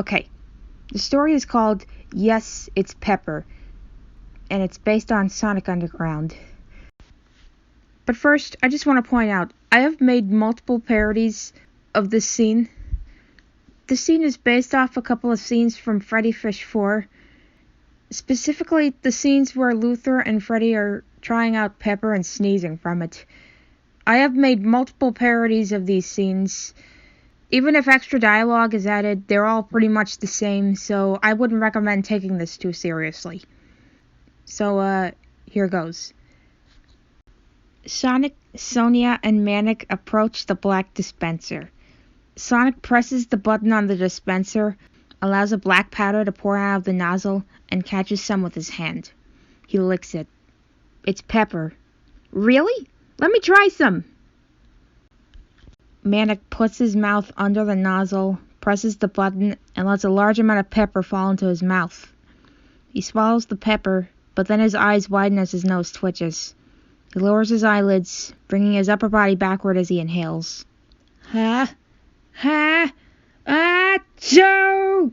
Okay, the story is called Yes, It's Pepper, and it's based on Sonic Underground. But first, I just want to point out, I have made multiple parodies of this scene. The scene is based off a couple of scenes from Freddy Fish 4. Specifically, the scenes where Luther and Freddy are trying out Pepper and sneezing from it. I have made multiple parodies of these scenes. Even if extra dialogue is added, they're all pretty much the same, so I wouldn't recommend taking this too seriously. So, here goes. Sonic, Sonia, and Manic approach the black dispenser. Sonic presses the button on the dispenser, allows a black powder to pour out of the nozzle, and catches some with his hand. He licks it. It's pepper. Really? Let me try some! Manic puts his mouth under the nozzle, presses the button, and lets a large amount of pepper fall into his mouth. He swallows the pepper, but then his eyes widen as his nose twitches. He lowers his eyelids, bringing his upper body backward as he inhales. Ha! Ha! Achoo!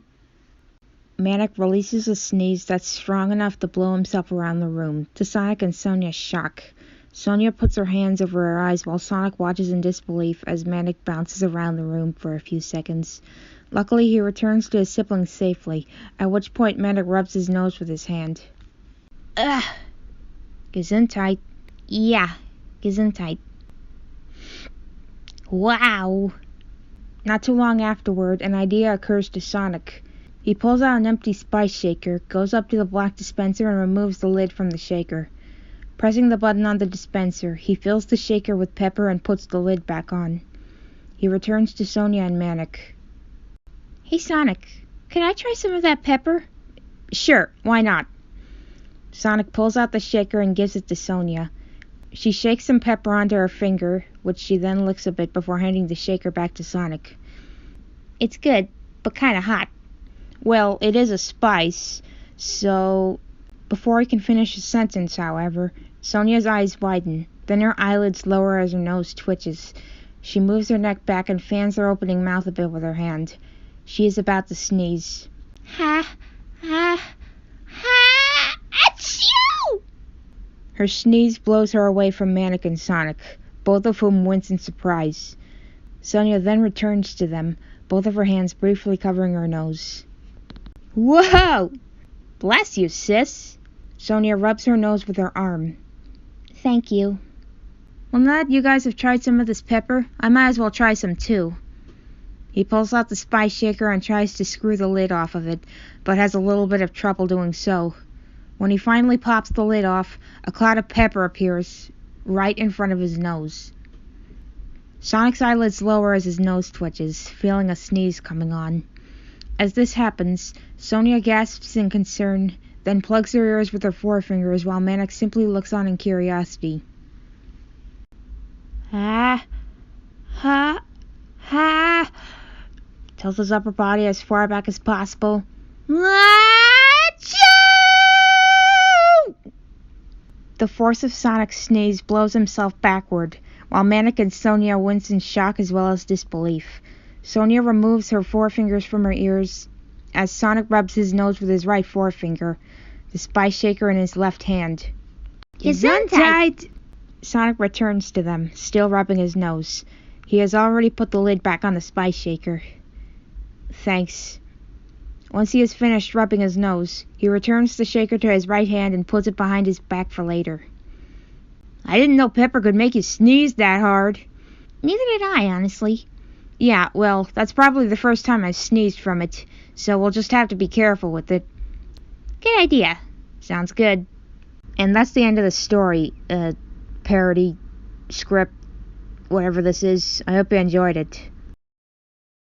Manic releases a sneeze that's strong enough to blow himself around the room, to Sonic and Sonia's shock. Sonia puts her hands over her eyes while Sonic watches in disbelief as Manic bounces around the room for a few seconds. Luckily, he returns to his siblings safely, at which point Manic rubs his nose with his hand. Ugh! Gesundheit. Yeah, Gesundheit. Wow! Not too long afterward, an idea occurs to Sonic. He pulls out an empty spice shaker, goes up to the black dispenser, and removes the lid from the shaker. Pressing the button on the dispenser, he fills the shaker with pepper and puts the lid back on. He returns to Sonia and Manic. Hey Sonic, can I try some of that pepper? Sure, why not? Sonic pulls out the shaker and gives it to Sonia. She shakes some pepper onto her finger, which she then licks a bit before handing the shaker back to Sonic. It's good, but kinda hot. Well, it is a spice, so... Before he can finish his sentence, however, Sonia's eyes widen, then her eyelids lower as her nose twitches. She moves her neck back and fans her opening mouth a bit with her hand. She is about to sneeze. Ha! Ha! Ha! Achoo! Her sneeze blows her away from Manic and Sonic, both of whom wince in surprise. Sonia then returns to them, both of her hands briefly covering her nose. Whoa! Bless you, sis! Sonia rubs her nose with her arm. Thank you. Well, now that you guys have tried some of this pepper, I might as well try some too. He pulls out the spice shaker and tries to screw the lid off of it, but has a little bit of trouble doing so. When he finally pops the lid off, a cloud of pepper appears right in front of his nose. Sonic's eyelids lower as his nose twitches, feeling a sneeze coming on. As this happens, Sonia gasps in concern, then plugs her ears with her forefingers while Manic simply looks on in curiosity. Ha! Ha! Ha! Tilts his upper body as far back as possible. Achoo! The force of Sonic's sneeze blows himself backward, while Manic and Sonia wince in shock as well as disbelief. Sonia removes her forefingers from her ears as Sonic rubs his nose with his right forefinger, the spice shaker in his left hand. Gesundheit! Sonic returns to them, still rubbing his nose. He has already put the lid back on the spice shaker. Thanks. Once he has finished rubbing his nose, he returns the shaker to his right hand and puts it behind his back for later. I didn't know pepper could make you sneeze that hard. Neither did I, honestly. Yeah, well, that's probably the first time I've sneezed from it, so we'll just have to be careful with it. Good idea. Sounds good. And that's the end of the story, parody, script, whatever this is. I hope you enjoyed it.